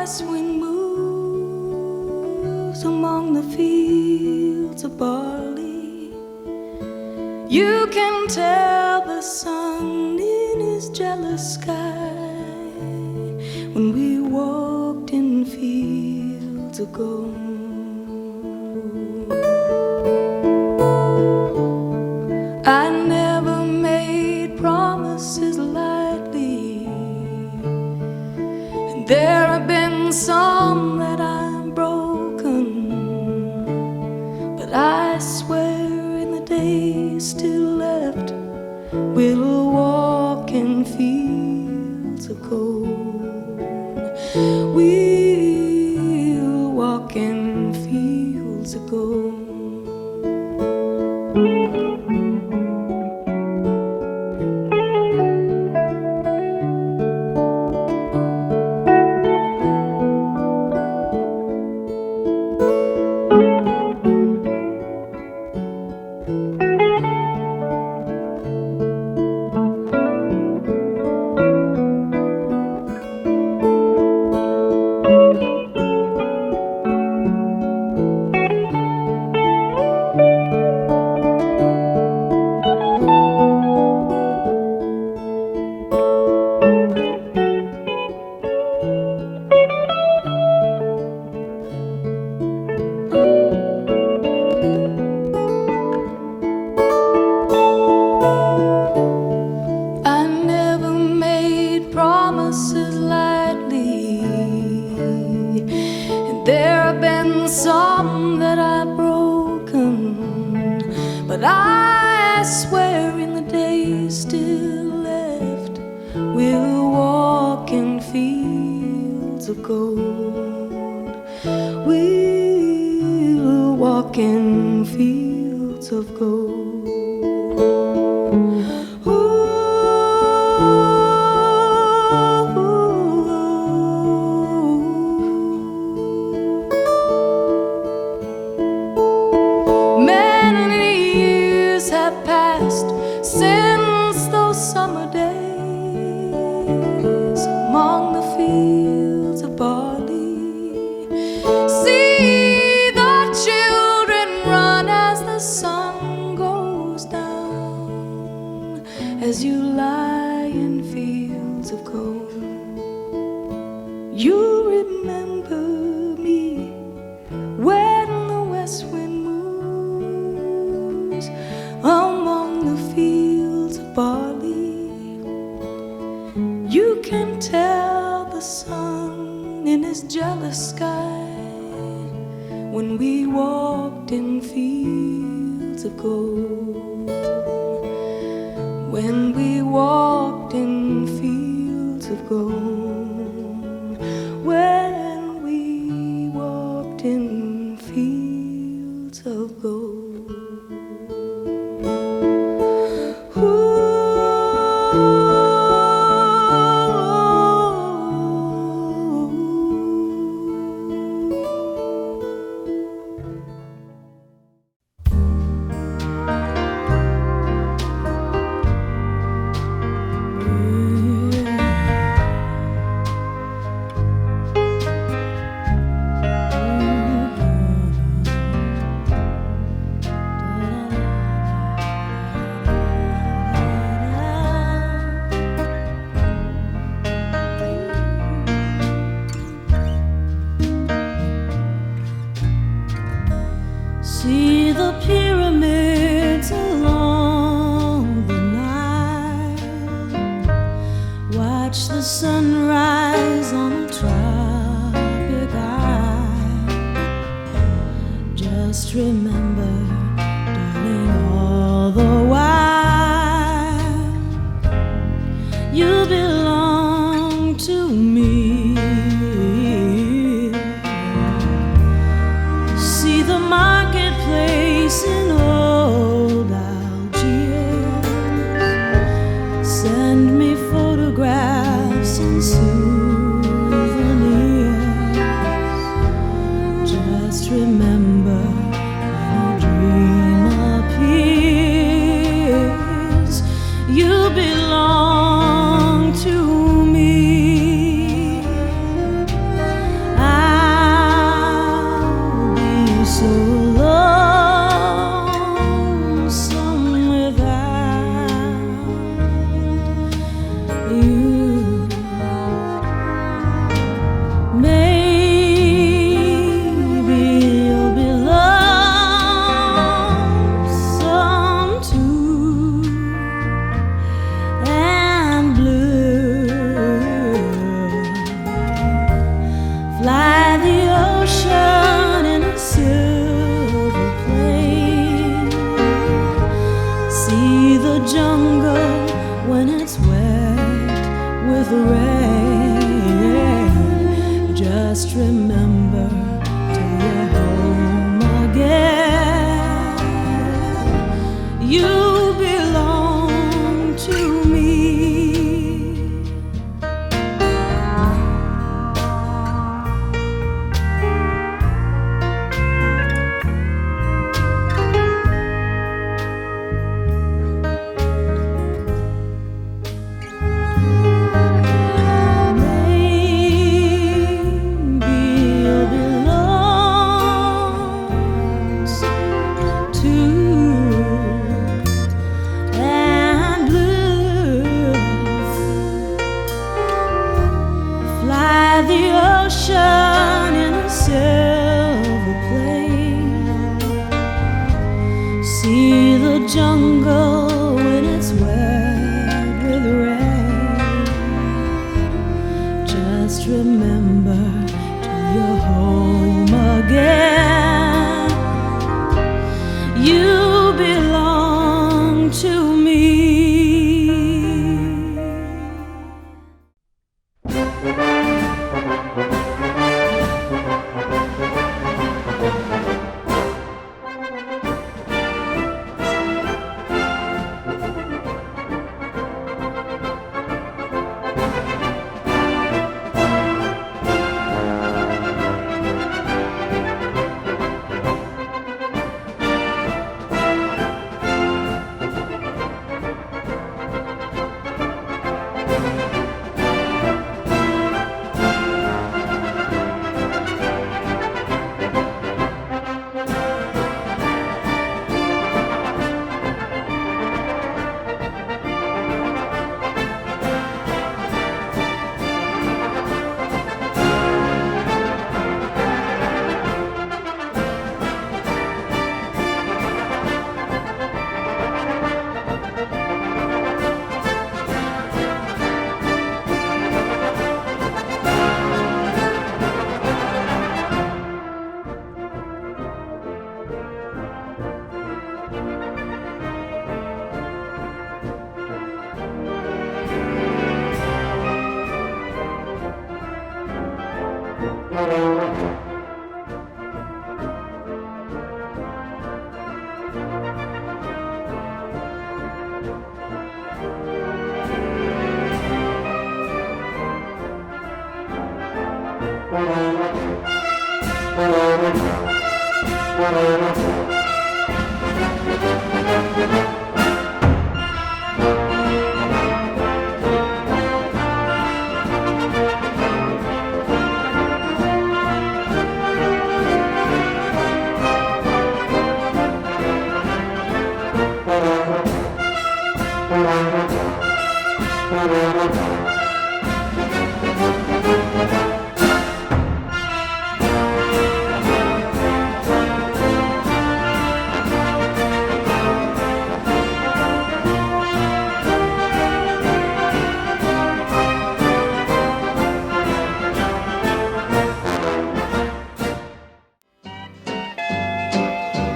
west wind moves among the fields of barley, you can tell the sun in his jealous sky when we walked in fields of gold. I never made promises lightly, and there have been some that I've broken, but I swear in the days still left, we'll walk in fields of gold. We'll walk in fields of gold. Promises lightly, and there have been some that I've broken, but I swear in the days still left, we'll walk in fields of gold. We'll walk in fields of gold. Since those summer days among the fields of barley, see the children run as the sun goes down, as you lie in fields of gold. You remember me when the west wind moves among the fields of barley. You can tell the sun in his jealous sky when we walked in fields of gold. When we walked in fields of gold. When we walked in fields of gold. Just remember till you're home again, you belong to me. In a silver plane, see the jungle when it's wet with rain. Just remember till you're home again, you belong to me.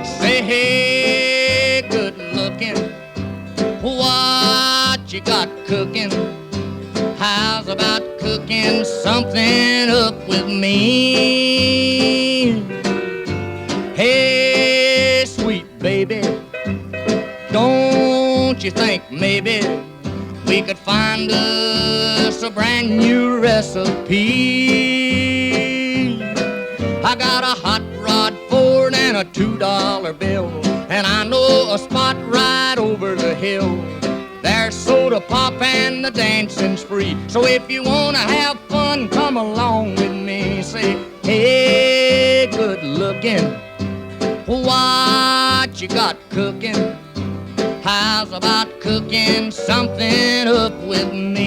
Say, hey, good looking, what you got cooking? How's about cooking something up with me? Hey, sweet baby, don't you think maybe we could find us a brand new recipe? I got a hot rod Ford and a $2 bill, and I know a spot right over the hill. There's soda pop and the dancing's free. So if you wanna have fun, come along with me. Say, hey, good looking, what you got cooking? How's about cooking something up with me?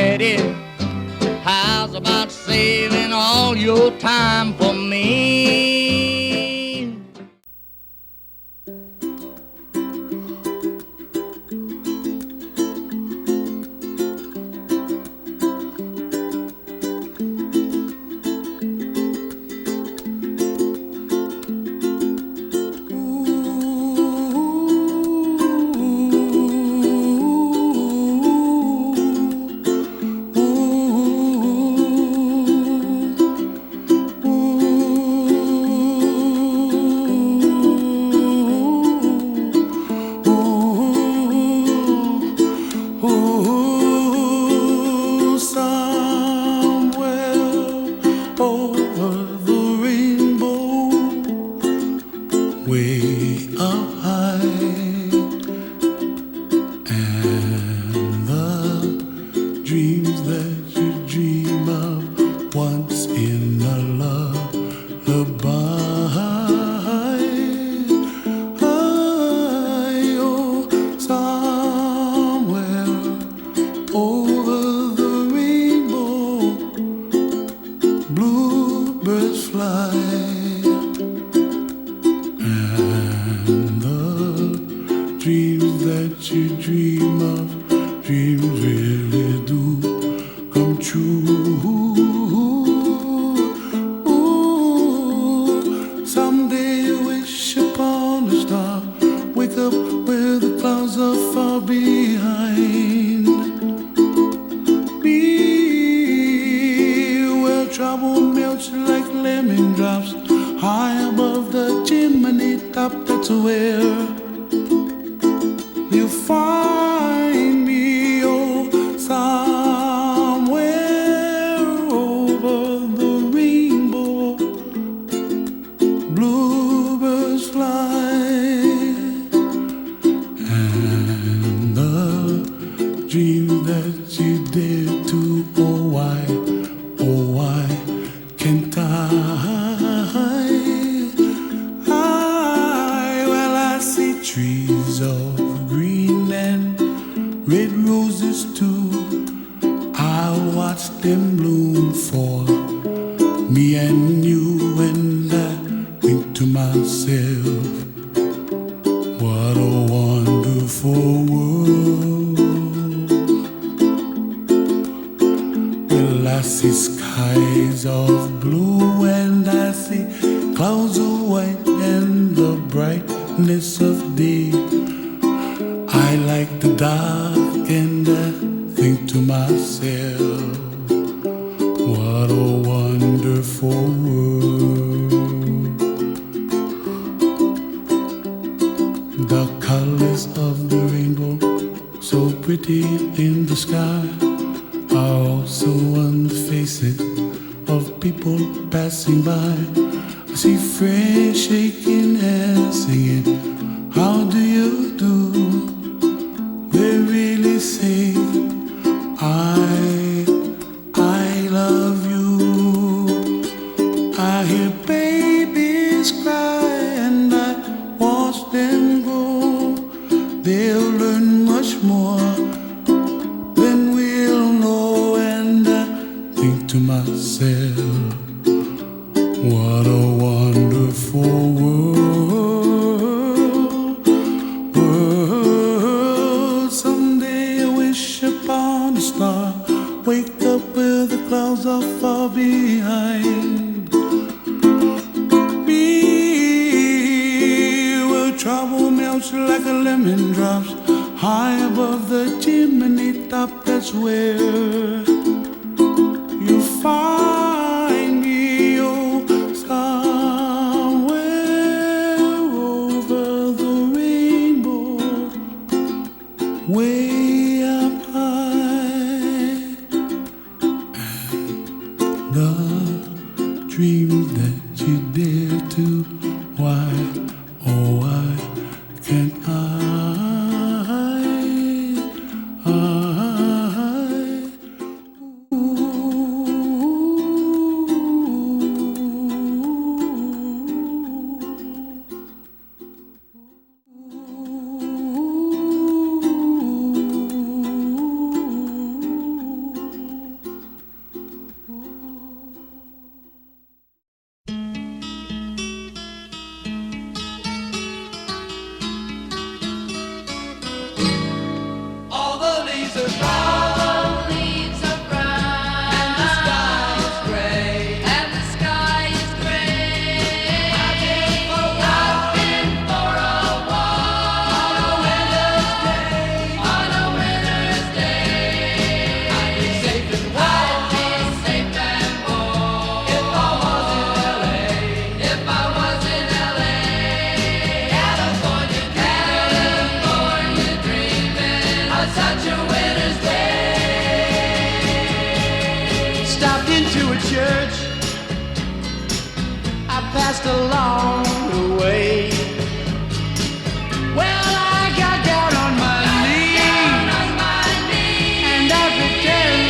ready. How's about saving all your time for me? a church I passed along the way. Well, I got down on my knees and I pretend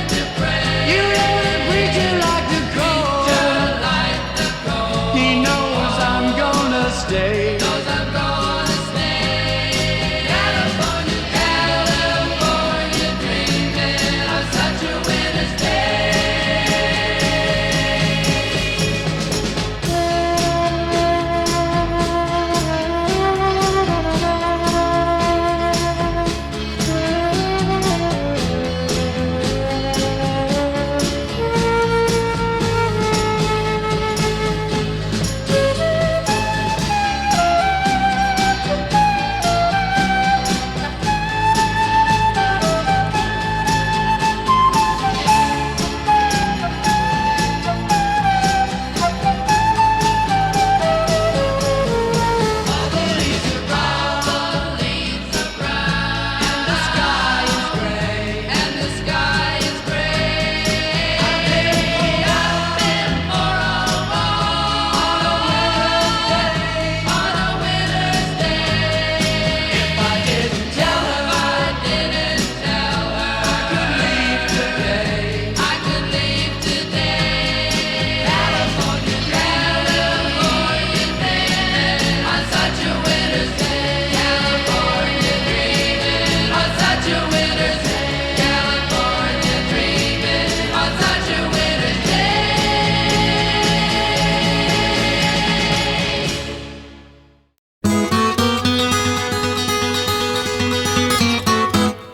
to pray. You know the preacher like the cold. He knows I'm gonna stay.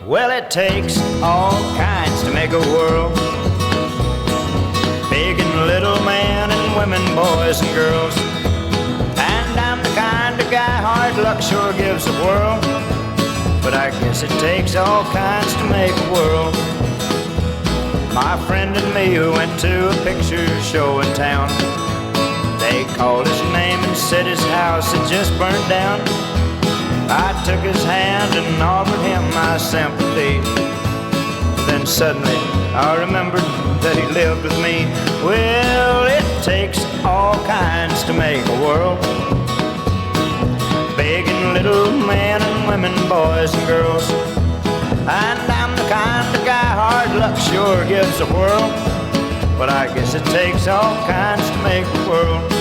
Well, it takes all kinds to make a world. Big and little men and women, boys and girls. And I'm the kind of guy hard luck sure gives a whirl. But I guess it takes all kinds to make a world. My friend and me who went to a picture show in town, they called his name and said his house had just burned down. I took his hand and offered him my sympathy. Then suddenly I remembered that he lived with me. Well, it takes all kinds to make a world. Big and little men and women, boys and girls. And I'm the kind of guy hard luck sure gives a whirl. But I guess it takes all kinds to make a world.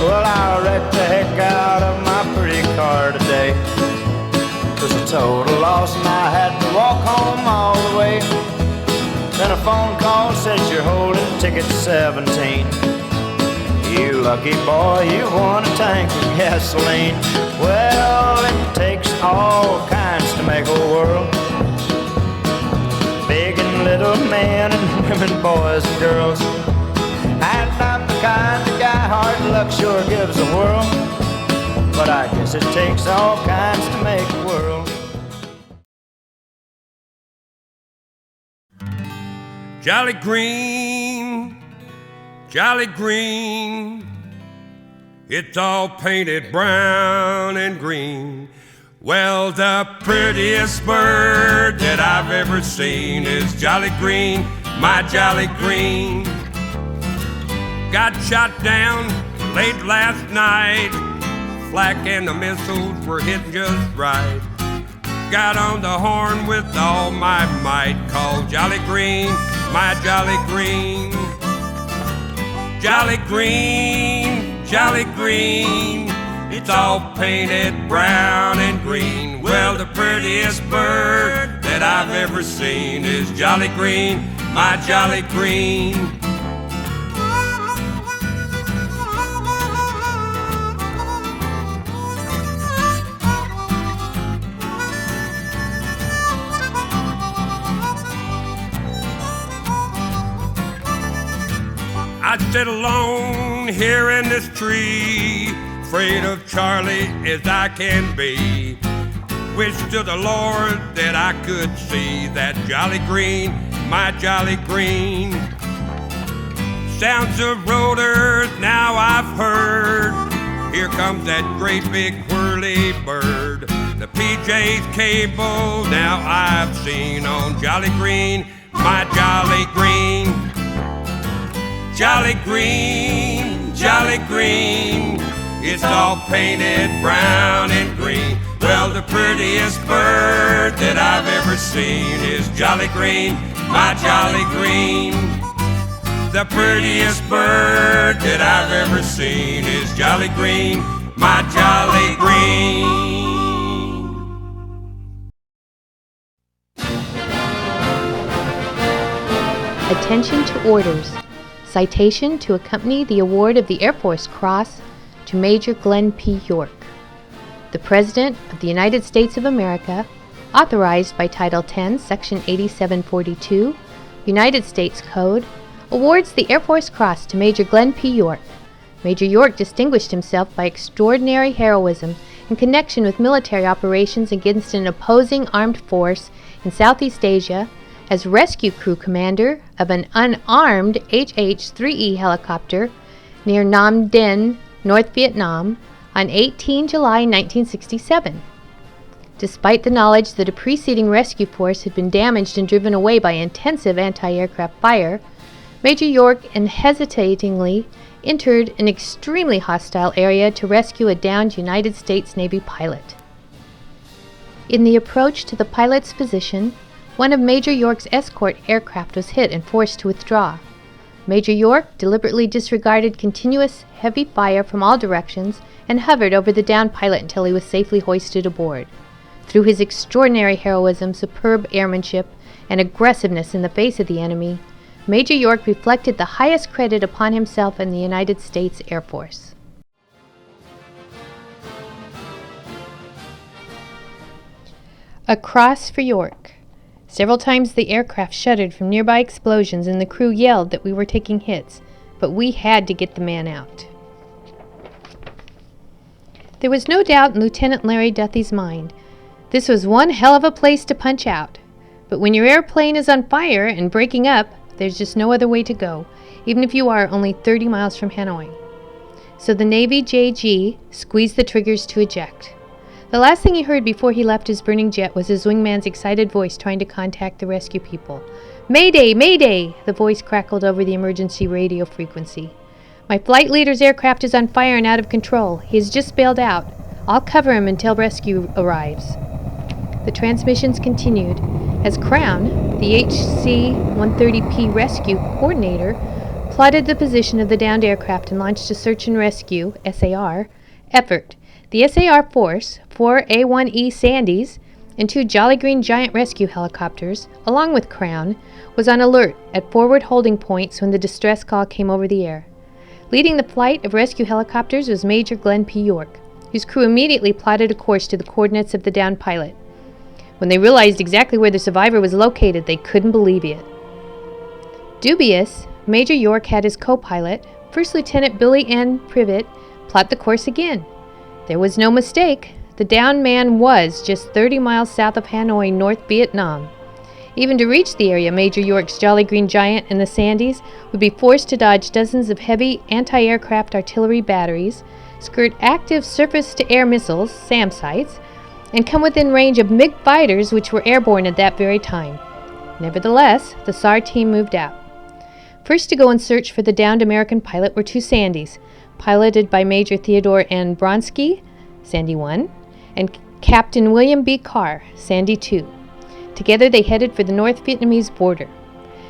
Well, I wrecked the heck out of my pretty car today. It was a total loss and I had to walk home all the way. Then a phone call said you're holding ticket 17. You lucky boy, you won a tank of gasoline. Well, it takes all kinds to make a world. Big and little men and women, boys and girls. And I'm the kind of guy hard luck sure gives a whirl. But I guess it takes all kinds to make a world. Jolly green, jolly green, it's all painted brown and green. Well, the prettiest bird that I've ever seen is jolly green, my jolly green. Got shot down late last night, flak and the missiles were hitting just right. Got on the horn with all my might, called jolly green, my jolly green. Jolly green, jolly green, it's all painted brown and green. Well, the prettiest bird that I've ever seen is jolly green, my jolly green. I sit alone here in this tree, afraid of Charlie as I can be. Wish to the Lord that I could see that jolly green, my jolly green. Sounds of rotors now I've heard. Here comes that great big whirly bird. The PJ's cable now I've seen on jolly green, my jolly green. Jolly green, jolly green, it's all painted brown and green. Well, the prettiest bird that I've ever seen is jolly green, my jolly green. The prettiest bird that I've ever seen is jolly green, my jolly green. Attention to orders. Citation to accompany the award of the Air Force Cross to Major Glen P. York. The President of the United States of America, authorized by Title 10, Section 8742, United States Code, awards the Air Force Cross to Major Glen P. York. Major York distinguished himself by extraordinary heroism in connection with military operations against an opposing armed force in Southeast Asia as rescue crew commander of an unarmed HH-3E helicopter near Nam Dinh, North Vietnam, on 18 July 1967. Despite the knowledge that a preceding rescue force had been damaged and driven away by intensive anti-aircraft fire, Major York unhesitatingly entered an extremely hostile area to rescue a downed United States Navy pilot. In the approach to the pilot's position, one of Major York's escort aircraft was hit and forced to withdraw. Major York deliberately disregarded continuous heavy fire from all directions and hovered over the downed pilot until he was safely hoisted aboard. Through his extraordinary heroism, superb airmanship, and aggressiveness in the face of the enemy, Major York reflected the highest credit upon himself and the United States Air Force. A cross for York. Several times the aircraft shuddered from nearby explosions and the crew yelled that we were taking hits, but we had to get the man out. There was no doubt in Lieutenant Larry Duthie's mind. This was one hell of a place to punch out. But when your airplane is on fire and breaking up, there's just no other way to go, even if you are only 30 miles from Hanoi. So the Navy JG squeezed the triggers to eject. The last thing he heard before he left his burning jet was his wingman's excited voice trying to contact the rescue people. "Mayday! Mayday!" the voice crackled over the emergency radio frequency. "My flight leader's aircraft is on fire and out of control. He has just bailed out. I'll cover him until rescue arrives." The transmissions continued as Crown, the HC-130P rescue coordinator, plotted the position of the downed aircraft and launched a search and rescue (SAR) effort. The SAR force, 4 A-1E Sandys, and 2 Jolly Green Giant rescue helicopters, along with Crown, was on alert at forward holding points when the distress call came over the air. Leading the flight of rescue helicopters was Major Glen P. York, whose crew immediately plotted a course to the coordinates of the downed pilot. When they realized exactly where the survivor was located, they couldn't believe it. Dubious, Major York had his co-pilot, First Lieutenant Billy N. Privet, plot the course again. There was no mistake. The downed man was just 30 miles south of Hanoi, North Vietnam. Even to reach the area, Major York's Jolly Green Giant and the Sandys would be forced to dodge dozens of heavy anti-aircraft artillery batteries, skirt active surface-to-air missiles, SAM sites, and come within range of MiG fighters which were airborne at that very time. Nevertheless, the SAR team moved out. First to go in search for the downed American pilot were 2 Sandys, piloted by Major Theodore N. Bronsky, Sandy 1, and Captain William B. Carr, Sandy 2. Together they headed for the North Vietnamese border.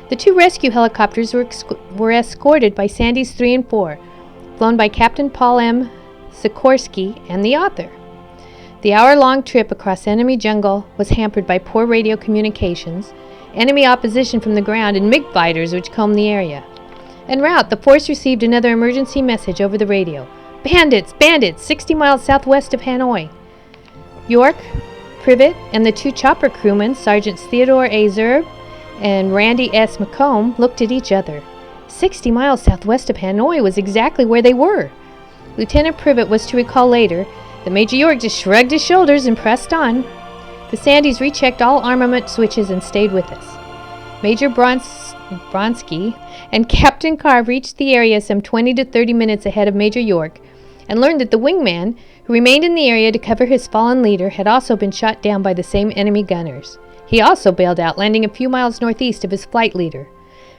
The 2 rescue helicopters were escorted by Sandys 3 and 4, flown by Captain Paul M. Sikorsky and the author. The hour-long trip across enemy jungle was hampered by poor radio communications, enemy opposition from the ground, and MiG fighters which combed the area. En route, the force received another emergency message over the radio. "Bandits! Bandits! 60 miles southwest of Hanoi." York, Privet, and the 2 chopper crewmen, Sergeants Theodore A. Zerb and Randy S. McComb, looked at each other. 60 miles southwest of Hanoi was exactly where they were. Lieutenant Privet was to recall later that Major York just shrugged his shoulders and pressed on. The Sandys rechecked all armament switches and stayed with us. Major Bronsky and Captain Carr reached the area some 20 to 30 minutes ahead of Major York and learned that the wingman, who remained in the area to cover his fallen leader, had also been shot down by the same enemy gunners. He also bailed out, landing a few miles northeast of his flight leader.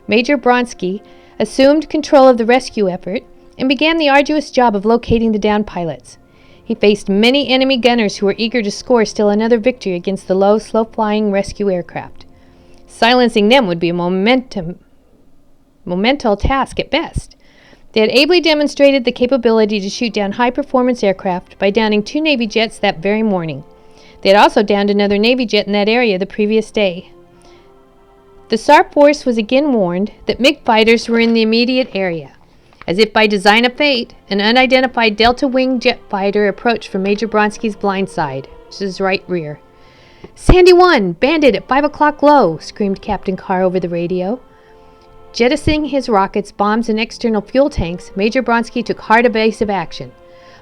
Major Bronsky assumed control of the rescue effort and began the arduous job of locating the downed pilots. He faced many enemy gunners who were eager to score still another victory against the low, slow-flying rescue aircraft. Silencing them would be a monumental task at best. They had ably demonstrated the capability to shoot down high-performance aircraft by downing 2 Navy jets that very morning. They had also downed another Navy jet in that area the previous day. The SAR force was again warned that MiG fighters were in the immediate area. As if by design of fate, an unidentified Delta Wing jet fighter approached from Major Bronsky's blind side, which is his right rear. "Sandy 1, bandit at 5 o'clock low," screamed Captain Carr over the radio. Jettisoning his rockets, bombs, and external fuel tanks, Major Bronsky took hard evasive action.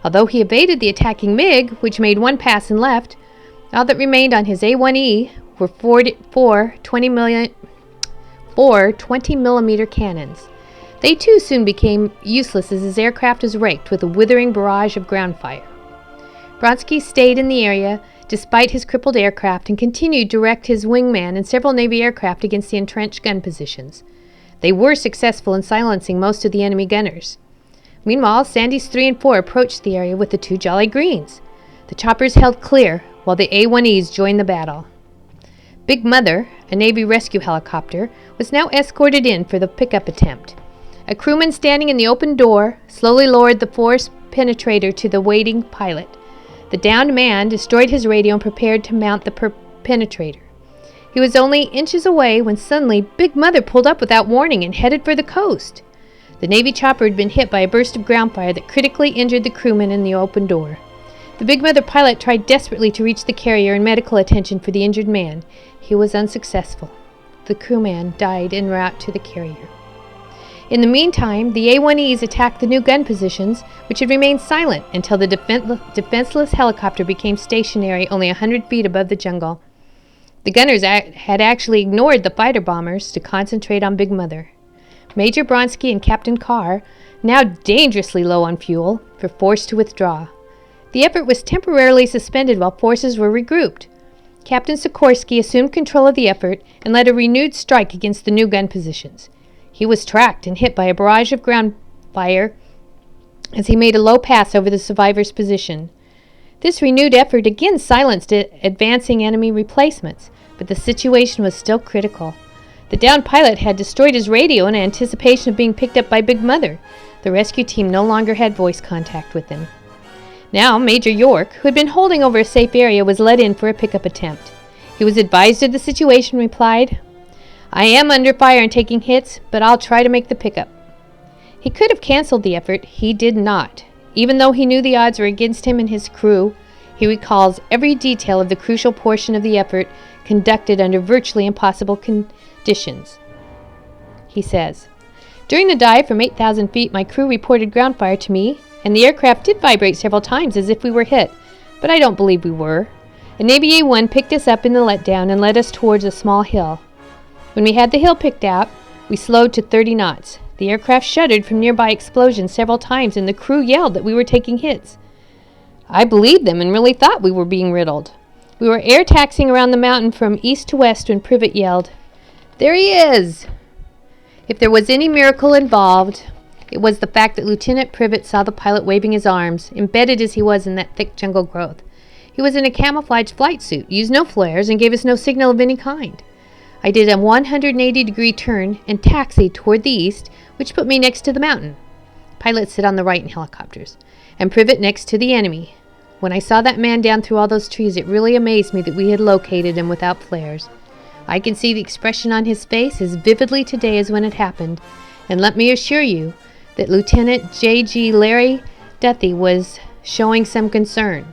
Although he evaded the attacking MiG, which made one pass and left, all that remained on his A-1E were four 20mm cannons. They too soon became useless as his aircraft was raked with a withering barrage of ground fire. Bronsky stayed in the area despite his crippled aircraft and continued to direct his wingman and several Navy aircraft against the entrenched gun positions. They were successful in silencing most of the enemy gunners. Meanwhile, Sandys 3 and 4 approached the area with the 2 Jolly Greens. The choppers held clear while the A-1Es joined the battle. Big Mother, a Navy rescue helicopter, was now escorted in for the pickup attempt. A crewman standing in the open door slowly lowered the force penetrator to the waiting pilot. The downed man destroyed his radio and prepared to mount the penetrator. He was only inches away when suddenly Big Mother pulled up without warning and headed for the coast. The Navy chopper had been hit by a burst of ground fire that critically injured the crewman in the open door. The Big Mother pilot tried desperately to reach the carrier and medical attention for the injured man. He was unsuccessful. The crewman died en route to the carrier. In the meantime, the A-1Es attacked the new gun positions, which had remained silent until the defenseless helicopter became stationary only 100 feet above the jungle. The gunners had actually ignored the fighter bombers to concentrate on Big Mother. Major Bronsky and Captain Carr, now dangerously low on fuel, were forced to withdraw. The effort was temporarily suspended while forces were regrouped. Captain Sikorsky assumed control of the effort and led a renewed strike against the new gun positions. He was tracked and hit by a barrage of ground fire as he made a low pass over the survivor's position. This renewed effort again silenced advancing enemy replacements, but the situation was still critical. The downed pilot had destroyed his radio in anticipation of being picked up by Big Mother. The rescue team no longer had voice contact with him. Now, Major York, who had been holding over a safe area, was let in for a pickup attempt. He was advised of the situation and replied, "I am under fire and taking hits, but I'll try to make the pickup." He could have canceled the effort. He did not. Even though he knew the odds were against him and his crew, he recalls every detail of the crucial portion of the effort conducted under virtually impossible conditions. He says, "During the dive from 8,000 feet, my crew reported ground fire to me, and the aircraft did vibrate several times as if we were hit, but I don't believe we were. A Navy A-1 picked us up in the letdown and led us towards a small hill. When we had the hill picked out, we slowed to 30 knots. The aircraft shuddered from nearby explosions several times, and the crew yelled that we were taking hits. I believed them and really thought we were being riddled. We were air taxiing around the mountain from east to west when Privet yelled, 'There he is!' If there was any miracle involved, it was the fact that Lieutenant Privet saw the pilot waving his arms, embedded as he was in that thick jungle growth. He was in a camouflage flight suit, used no flares, and gave us no signal of any kind. I did a 180-degree turn and taxied toward the east, which put me next to the mountain. Pilots sit on the right in helicopters, and Privet next to the enemy. When I saw that man down through all those trees, it really amazed me that we had located him without flares. I can see the expression on his face as vividly today as when it happened, and let me assure you that Lieutenant J.G. Larry Duthie was showing some concern.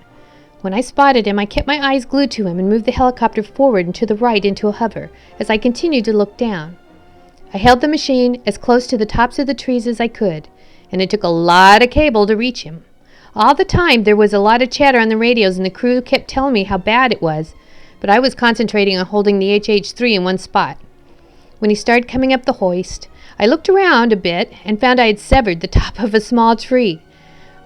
When I spotted him, I kept my eyes glued to him and moved the helicopter forward and to the right into a hover as I continued to look down. I held the machine as close to the tops of the trees as I could, and it took a lot of cable to reach him. All the time there was a lot of chatter on the radios, and the crew kept telling me how bad it was. but I was concentrating on holding the HH-3 in one spot. When he started coming up the hoist, I looked around a bit and found I had severed the top of a small tree.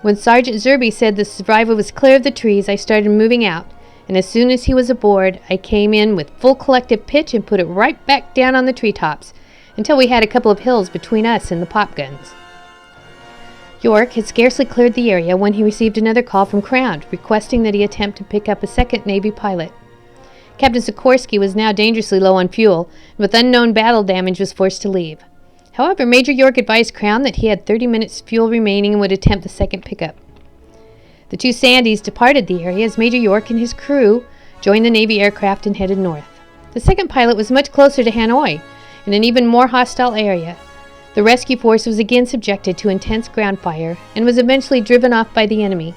When Sergeant Zerby said the survivor was clear of the trees, I started moving out, and as soon as he was aboard, I came in with full collective pitch and put it right back down on the treetops, until we had a couple of hills between us and the pop guns. York had scarcely cleared the area when he received another call from Crown, requesting that he attempt to pick up a second Navy pilot. Captain Sikorsky was now dangerously low on fuel, and with unknown battle damage was forced to leave. However, Major York advised Crown that he had 30 minutes fuel remaining and would attempt the second pickup. The two Sandys departed the area as Major York and his crew joined the Navy aircraft and headed north. The second pilot was much closer to Hanoi, in an even more hostile area. The rescue force was again subjected to intense ground fire and was eventually driven off by the enemy.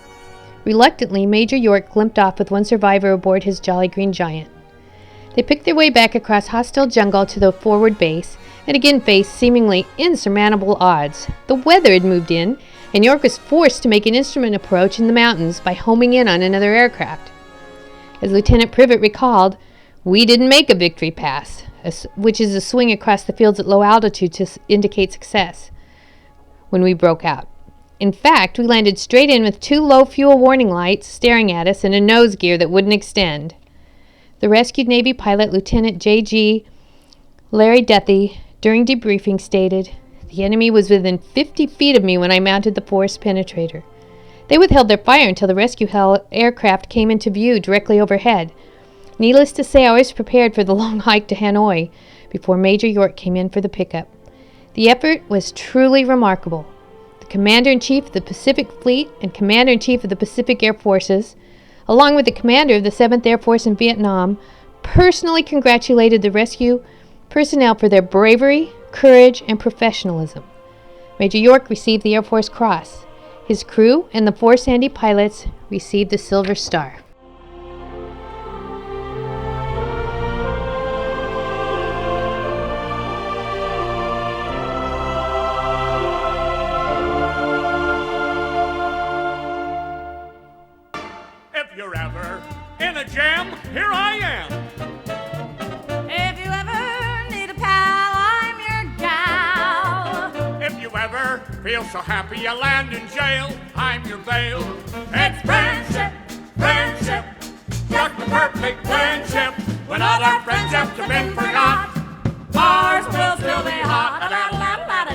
Reluctantly, Major York limped off with one survivor aboard his Jolly Green Giant. They picked their way back across hostile jungle to the forward base and again faced seemingly insurmountable odds. The weather had moved in, and York was forced to make an instrument approach in the mountains by homing in on another aircraft. As Lieutenant Privet recalled, "We didn't make a victory pass," which is a swing across the fields at low altitude to indicate success, when we broke out. In fact, we landed straight in with two low fuel warning lights staring at us and a nose gear that wouldn't extend. The rescued Navy pilot, Lieutenant J.G. Larry Duthie, during debriefing stated, "The enemy was within 50 feet of me when I mounted the force penetrator. They withheld their fire until the rescue aircraft came into view directly overhead. Needless to say, I was prepared for the long hike to Hanoi before Major York came in for the pickup. The effort was truly remarkable. The Commander-in-Chief of the Pacific Fleet and Commander-in-Chief of the Pacific Air Forces, along with the Commander of the 7th Air Force in Vietnam, personally congratulated the rescue personnel for their bravery, courage, and professionalism. Major York received the Air Force Cross. His crew and the 4 Sandy pilots received the Silver Star." If you're ever in a jam, here I am. If you ever need a pal, I'm your gal. If you ever feel so happy you land in jail, I'm your bail. It's friendship, friendship, Just the perfect friendship. When all our friendships have been forgot, ours will still be hot.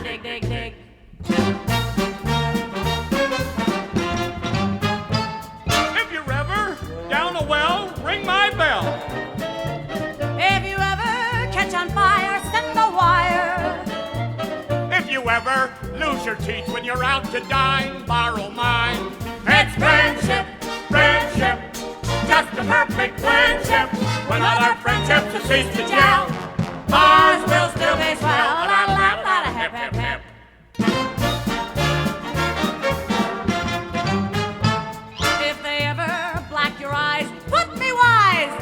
Dig, dig, dig. If you're ever down a well, ring my bell. If you ever catch on fire, send the wire. If you ever lose your teeth when you're out to dine, borrow mine. It's friendship, friendship, just the perfect friendship. When all our friendships have ceased to gel, ours will still be swell. Hip, hip, hip. If they ever black your eyes, put me wise.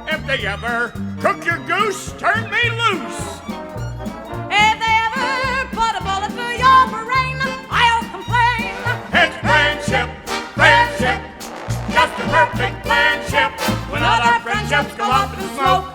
If they ever cook your goose, turn me loose. If they ever put a bullet through your brain, I'll complain. It's friendship, friendship, just a perfect friendship. When all our friendships go up in smoke,